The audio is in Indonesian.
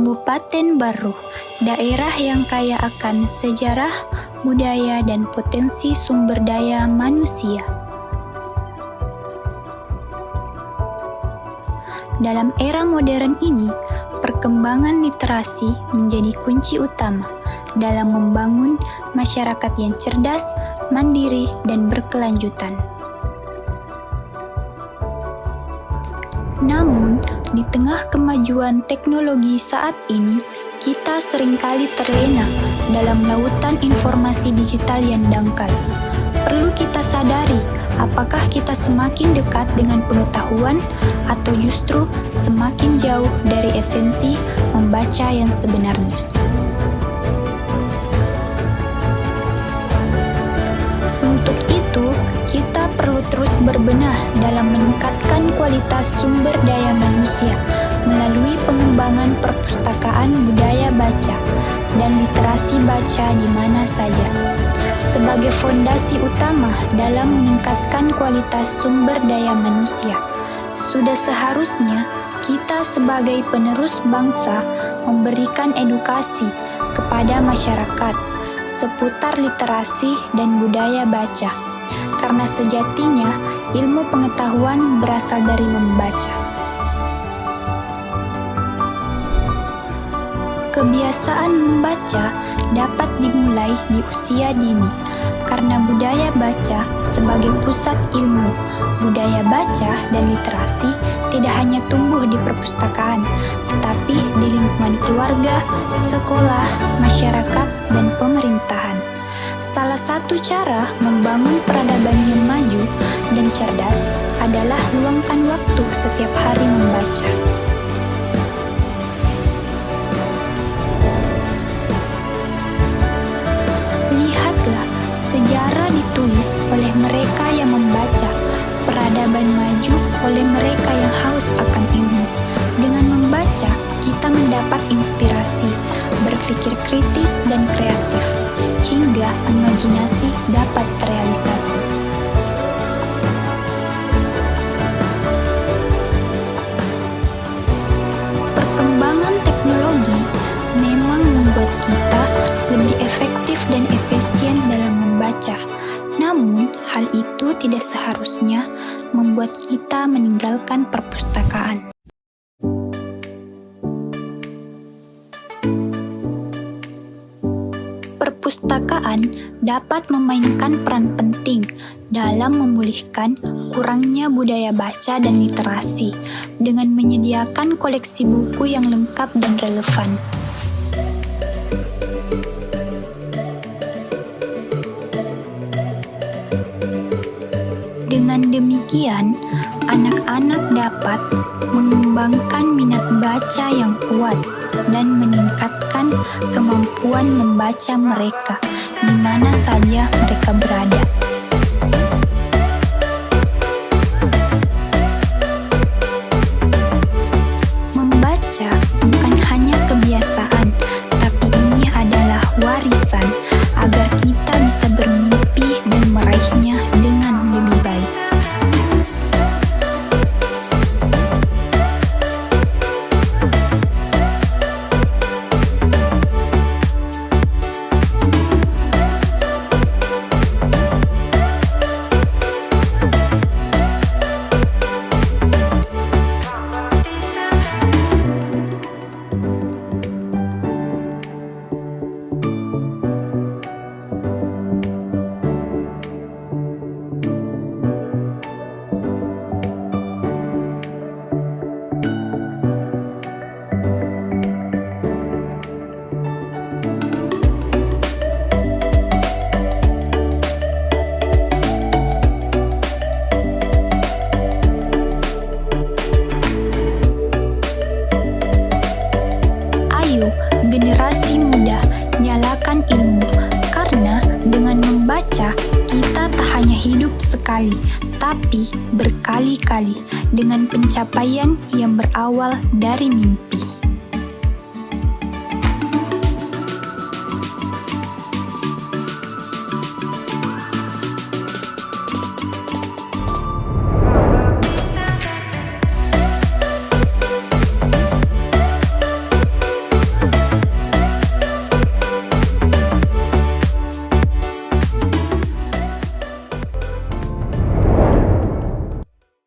Kabupaten Baru, daerah yang kaya akan sejarah, budaya, dan potensi sumber daya manusia. Dalam era modern ini, perkembangan literasi menjadi kunci utama dalam membangun masyarakat yang cerdas, mandiri, dan berkelanjutan. Namun, di tengah kemajuan teknologi saat ini, kita seringkali terlena dalam lautan informasi digital yang dangkal. Perlu kita sadari, apakah kita semakin dekat dengan pengetahuan atau justru semakin jauh dari esensi membaca yang sebenarnya. Untuk itu, kita perlu terus berbenah dalam meningkatkan kualitas sumber daya manusia melalui pengembangan perpustakaan budaya baca dan literasi baca di mana saja. Sebagai fondasi utama dalam meningkatkan kualitas sumber daya manusia, sudah seharusnya kita sebagai penerus bangsa memberikan edukasi kepada masyarakat seputar literasi dan budaya baca, karena sejatinya ilmu pengetahuan berasal dari membaca. Kebiasaan membaca dapat dimulai di usia dini, karena budaya baca sebagai pusat ilmu, budaya baca dan literasi tidak hanya tumbuh di perpustakaan, tetapi di lingkungan keluarga, sekolah, masyarakat, dan pemerintahan. Salah satu cara membangun peradaban yang maju dan cerdas adalah luangkan waktu setiap hari membaca. Lihatlah, sejarah ditulis oleh mereka yang membaca, peradaban maju oleh mereka yang haus akan ilmu. Dengan membaca, kita mendapat inspirasi, berpikir kritis dan kreatif, hingga imajinasi dapat terrealisasi. Perkembangan teknologi memang membuat kita lebih efektif dan efisien dalam membaca. Namun, hal itu tidak seharusnya membuat kita meninggalkan perpustakaan. Perpustakaan dapat memainkan peran penting dalam memulihkan kurangnya budaya baca dan literasi dengan menyediakan koleksi buku yang lengkap dan relevan. Dengan demikian, anak-anak dapat mengembangkan minat baca yang kuat dan meningkatkan kemampuan membaca mereka di mana saja mereka berada. Membaca bukan hanya kebiasaan, tapi ini adalah warisan agar kita bisa bermimpi dan meraihnya dengan lebih baik. Generasi muda, nyalakan ilmu, karena dengan membaca kita tak hanya hidup sekali, tapi berkali-kali dengan pencapaian yang berawal dari mimpi.